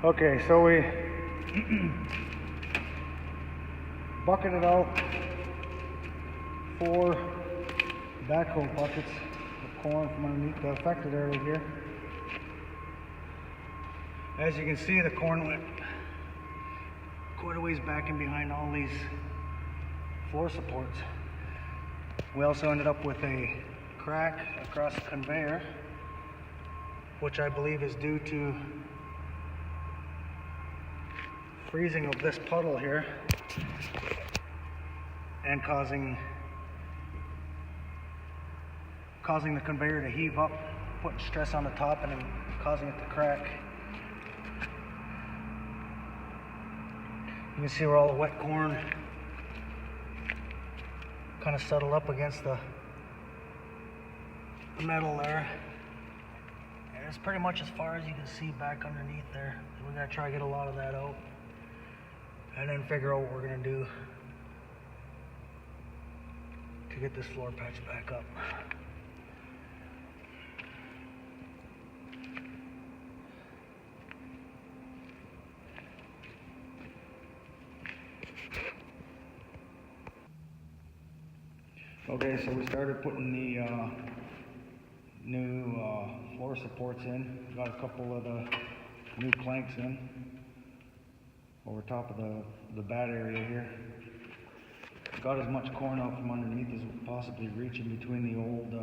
Okay, so we bucketed out 4 backhoe buckets of corn from underneath the affected area here. As you can see, the corn went quite a ways back and behind all these floor supports. We also ended up with a crack across the conveyor, which I believe is due to freezing of this puddle here and causing the conveyor to heave up, putting stress on the top and then causing it to crack. You can see where all the wet corn kind of settled up against the metal there. And it's pretty much as far as you can see back underneath there. So we're going to try to get a lot of that out and then figure out what we're going to do to get this floor patch back up. Okay, so we started putting the new floor supports in. Got a couple of the new planks in over top of the bad area here. Got as much corn out from underneath as we possibly reach in between the old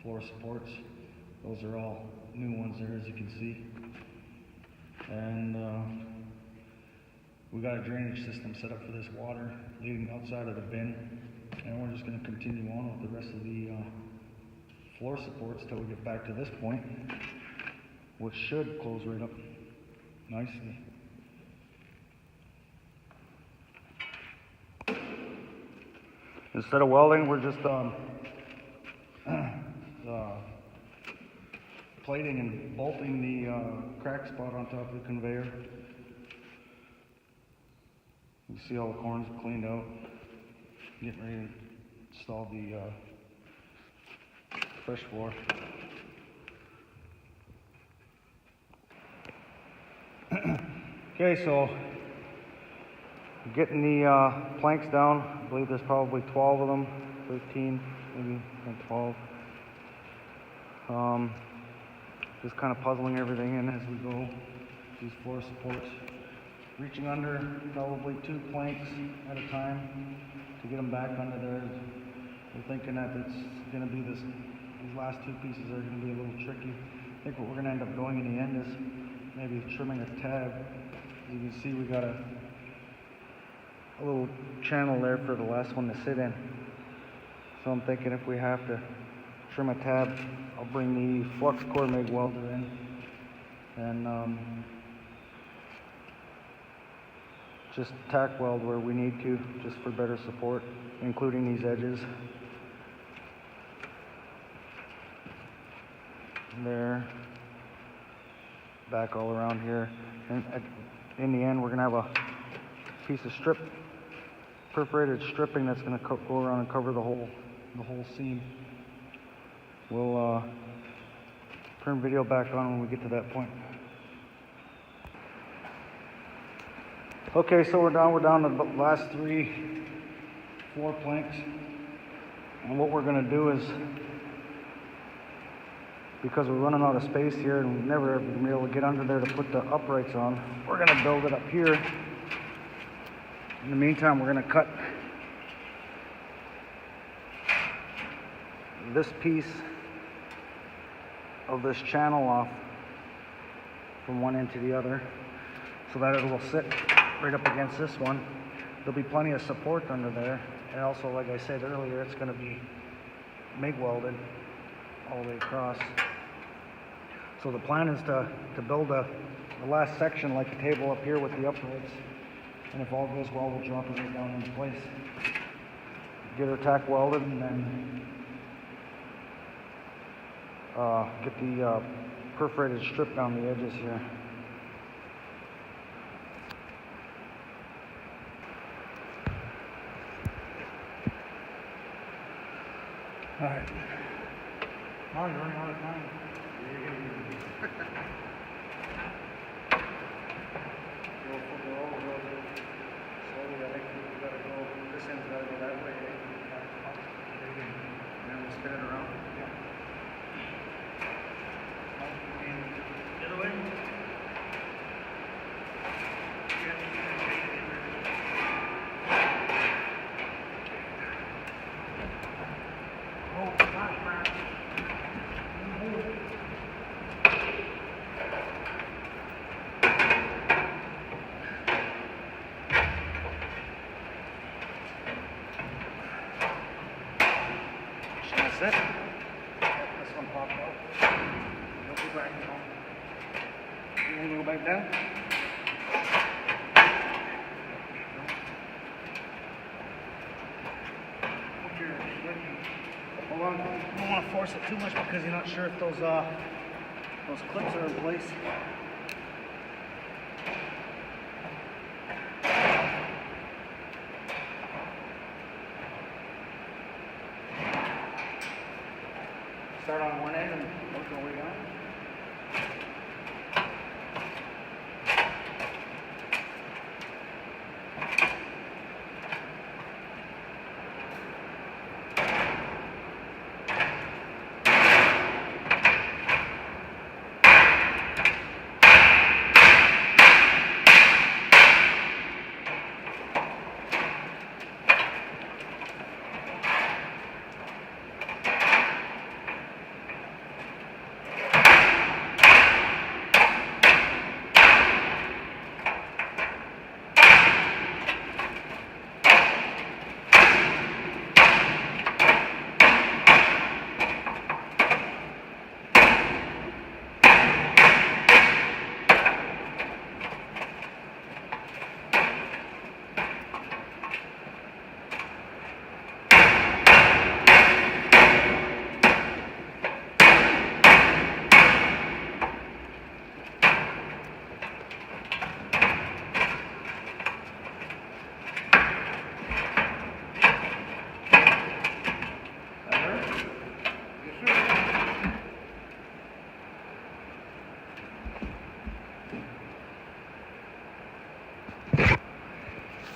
floor supports. Those are all new ones there, as you can see. And we got a drainage system set up for this water leading outside of the bin. And we're just going to continue on with the rest of the floor supports till we get back to this point, which should close right up nicely. Instead of welding, we're just plating and bolting the crack spot on top of the conveyor. You see all the corn's cleaned out. Getting ready to install the fresh floor. Okay, so getting the planks down. I believe there's probably 12 of them, 13, maybe 12. Just kind of puzzling everything in as we go. These floor supports. Reaching under probably 2 planks at a time to get them back under there. We're thinking that it's going to be these last 2 pieces are going to be a little tricky. I think what we're going to end up doing in the end is maybe trimming a tab. As you can see, we got a little channel there for the last one to sit in. So I'm thinking if we have to trim a tab, I'll bring the flux core MIG welder in and just tack weld where we need to, just for better support, including these edges. There, back all around here. And in the end, we're gonna have a piece of perforated stripping that's gonna go around and cover the whole seam. We'll turn video back on when we get to that point. Okay, so we're down to the last 3 floor planks. And what we're going to do is, because we're running out of space here and we've never been able to get under there to put the uprights on, we're going to build it up here. In the meantime, we're going to cut this piece of this channel off from one end to the other so that it will sit right up against this one. There'll be plenty of support under there, and also, like I said earlier, it's going to be MIG welded all the way across. So the plan is to build the last section like a table up here with the uprights, and if all goes well, we'll drop it right down into place. Get her tack welded, and then get the perforated strip down the edges here. All right. Oh, you're running out of time. end's gotta go that way, eh? And then we'll spin it around. Yeah. The other way? Oh, gosh, man. That's it. This one popped out. Don't go back down. You want to go back down? Hold on. You don't want to force it too much because you're not sure if those clips are in place. Start on one end and work our way down.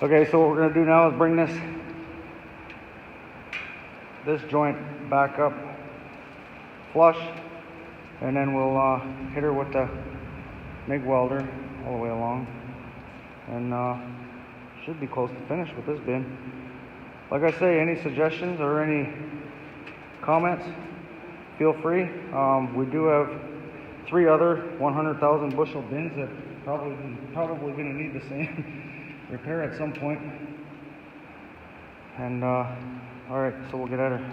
Okay, so what we're going to do now is bring this joint back up flush, and then we'll hit her with the MIG welder all the way along, and should be close to finish with this bin. Like I say, any suggestions or any comments, feel free. We do have 3 other 100,000 bushel bins that probably going to need the same repair at some point. And all right, so we'll get at her.